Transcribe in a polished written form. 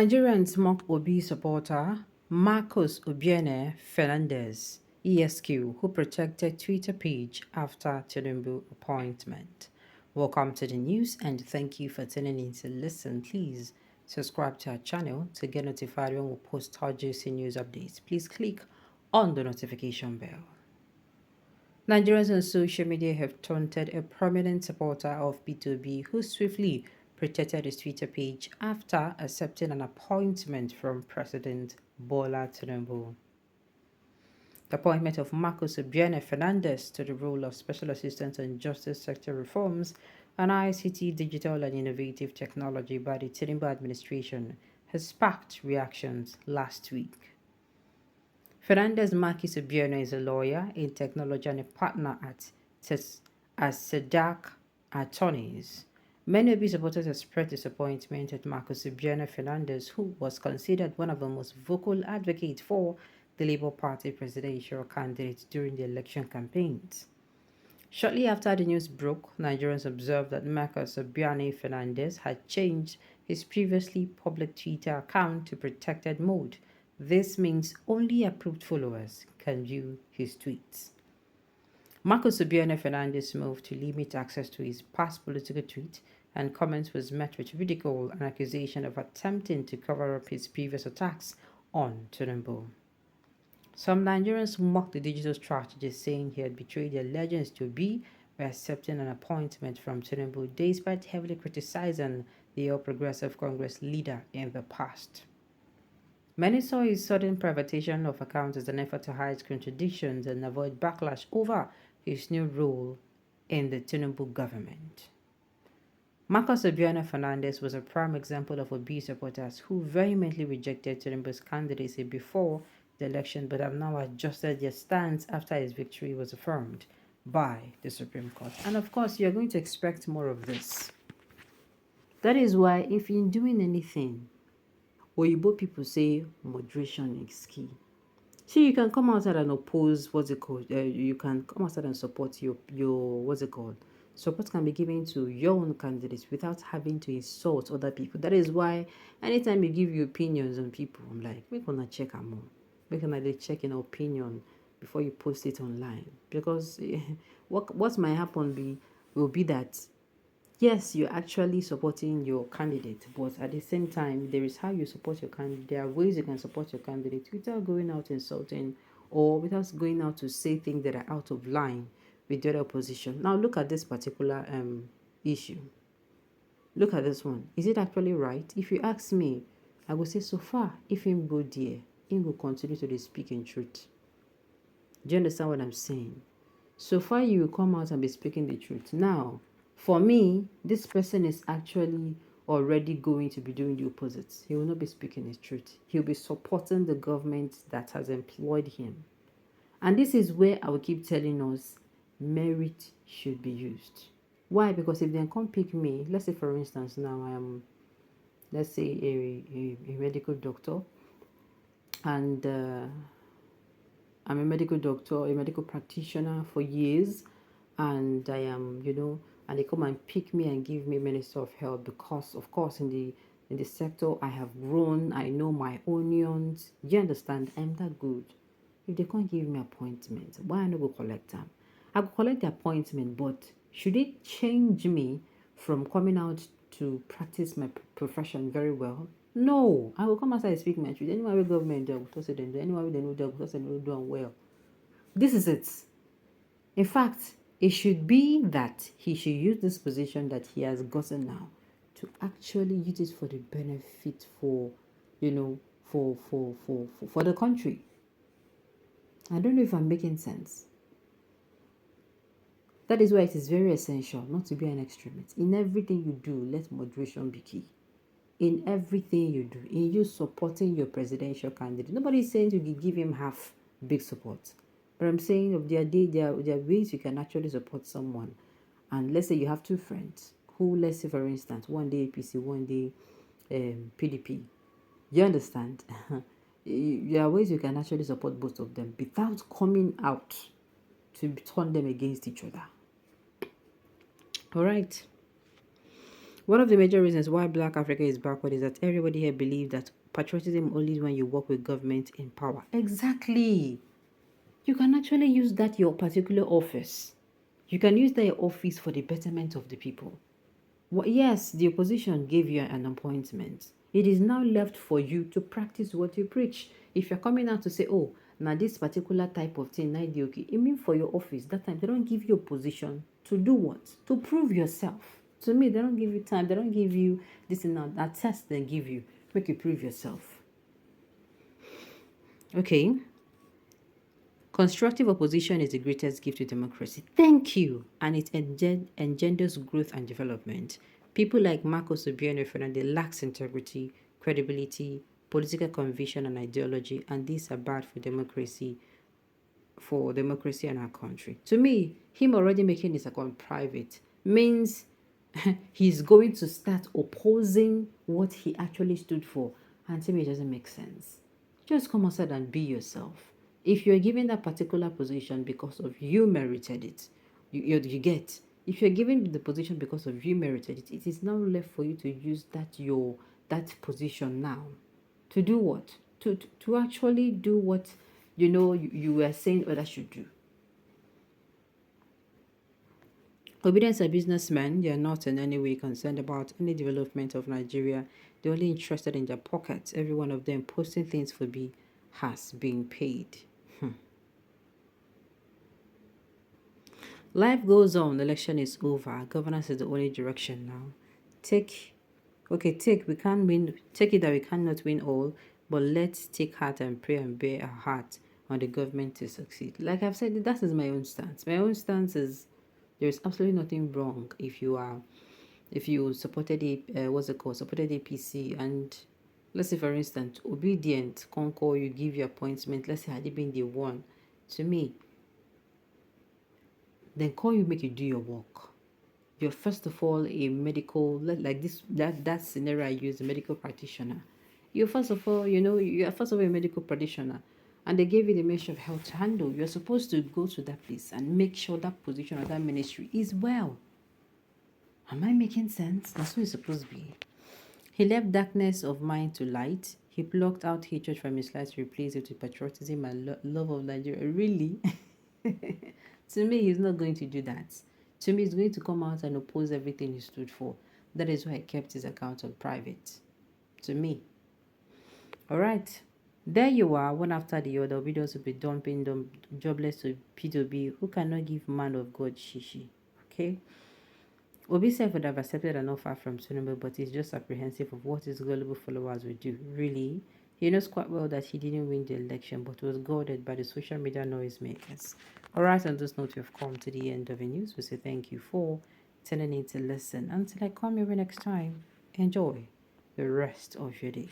Nigerians mock Obi supporter Marcos Obiene Fernandez, ESQ, who protected Twitter page after Tinubu appointment. Welcome to the news and thank you for tuning in to listen. Please subscribe to our channel to get notified when we post our juicy news updates. Please click on the notification bell. Nigerians on social media have taunted a prominent supporter of P2B who swiftly protected his Twitter page after accepting an appointment from President Bola Tinubu. The appointment of Marcos Obiene Fernandez to the role of Special Assistant on Justice Sector Reforms and ICT Digital and Innovative Technology by the Tinubu administration has sparked reactions last week. Fernandez Marcos Obiene is a lawyer in technology and a partner at Sadak Attorneys. Many Obi supporters expressed disappointment at Marcos Obiene Fernandez, who was considered one of the most vocal advocates for the Labour Party presidential candidate during the election campaigns. Shortly after the news broke, Nigerians observed that Marcos Obiene Fernandez had changed his previously public Twitter account to protected mode. This means only approved followers can view his tweets. Marcos Obiene Fernandez's move to limit access to his past political tweets and comments was met with ridicule and accusation of attempting to cover up his previous attacks on Tinubu. Some Nigerians mocked the digital strategist, saying he had betrayed their allegiance to Obi by accepting an appointment from Tinubu, despite heavily criticizing the All Progressive Congress leader in the past. Many saw his sudden privatization of accounts as an effort to hide contradictions and avoid backlash over his new role in the Tinubu government. Marcos Obiene Fernandez was a prime example of Obi'S supporters who vehemently rejected Tinubu's candidacy before the election but have now adjusted their stance after his victory was affirmed by the Supreme Court. And of course, you're going to expect more of this. That is why if you're doing anything, Oyibo people say moderation is key. See, you can come outside and oppose you can come outside and support your support can be given to your own candidates without having to insult other people. That is why anytime you give your opinions on people, I'm like, we're gonna check them all. We're gonna check an opinion before you post it online. Because what might happen will be that yes, you're actually supporting your candidate, but at the same time, there is how you support your candidate. There are ways you can support your candidate without going out insulting or without going out to say things that are out of line with the other opposition. Now, look at this particular issue. Look at this one. Is it actually right? If you ask me, I will say so far, if him go there, him will continue to speak in truth. Do you understand what I'm saying? So far, you will come out and be speaking the truth. Now, for me, this person is actually already going to be doing the opposite. He will not be speaking his truth. He'll be supporting the government that has employed him. And this is where I will keep telling us merit should be used. Why? Because if they come pick me, let's say for instance now I am, let's say a medical doctor, and I'm a medical doctor, a medical practitioner for years, and I am, and they come and pick me and give me Minister of Health because, of course, in the sector I have grown, I know my onions. You understand? I'm that good. If they can't give me appointment, why I not go collect them? I will collect the appointment, but should it change me from coming out to practice my profession very well? No, I will come outside and speak my truth. Anyway, we government do, anyway they know do, because they know doing well. This is it. In fact, it should be that he should use this position that he has gotten now to actually use it for the benefit for the country. I don't know if I'm making sense. That is why it is very essential not to be an extremist. In everything you do, let moderation be key. In everything you do, in you supporting your presidential candidate. Nobody is saying to give him half big support. But I'm saying there are ways you can actually support someone. And let's say you have two friends who, let's say for instance, one day APC, one day PDP. You understand? There are ways you can actually support both of them without coming out to turn them against each other. All right. One of the major reasons why Black Africa is backward is that everybody here believes that patriotism only is when you work with government in power. Exactly. You can actually use that your particular office. You can use that your office for the betterment of the people. Well, yes, the opposition gave you an appointment. It is now left for you to practice what you preach. If you're coming out to say, oh, now this particular type of thing, now okay, it means for your office, that time they don't give you a position to do what? To prove yourself. To me, they don't give you time. They don't give you this and that test they give you. Make you prove yourself. Okay. Constructive opposition is the greatest gift to democracy. Thank you. And it engenders growth and development. People like Marcos Obi'S Fernandez lacks integrity, credibility, political conviction, and ideology, and these are bad for democracy in our country. To me, him already making his account private means he's going to start opposing what he actually stood for. And to me, it doesn't make sense. Just come outside and be yourself. If you're given that particular position because of you merited it, you get. If you're given the position because of you merited it, it is now left for you to use that position now to do what? To actually do what you were saying others should do. Obi'S are businessmen. They are not in any way concerned about any development of Nigeria. They're only interested in their pockets. Every one of them posting things for B has been paid. Life goes on. The election is over. Governance is the only direction now. Take we can't win. Take it that we cannot win all, but let's take heart and pray and bear our heart on the government to succeed. Like I've said, that is my own stance. My own stance is there is absolutely nothing wrong if you supported supported APC, and let's say for instance obedient conquer, you give your appointment, let's say had it been the one to me, then call you, make you do your work. You're first of all a medical, like this that scenario I use, a medical practitioner. You're first of all, you're first of all a medical practitioner, and they gave you the Ministry of Health to handle. You're supposed to go to that place and make sure that position or that ministry is well. Am I making sense? That's what it's supposed to be. He left darkness of mind to light. He plucked out hatred from his life to replace it with patriotism and love of Nigeria. Really? To me, he's not going to do that. To me, he's going to come out and oppose everything he stood for. That is why he kept his account on private. To me. All right. There you are, one after the other. Videos will be dumping them jobless to P2B who cannot give man of God shishi. Okay? Obi said would have accepted an offer from Tinubu, but he's just apprehensive of what his gullible followers would do. Really? He knows quite well that he didn't win the election, but was goaded by the social media noisemakers. Alright, on this note, we've come to the end of the news. We say thank you for tuning in to listen. Until I come here next time, enjoy the rest of your day.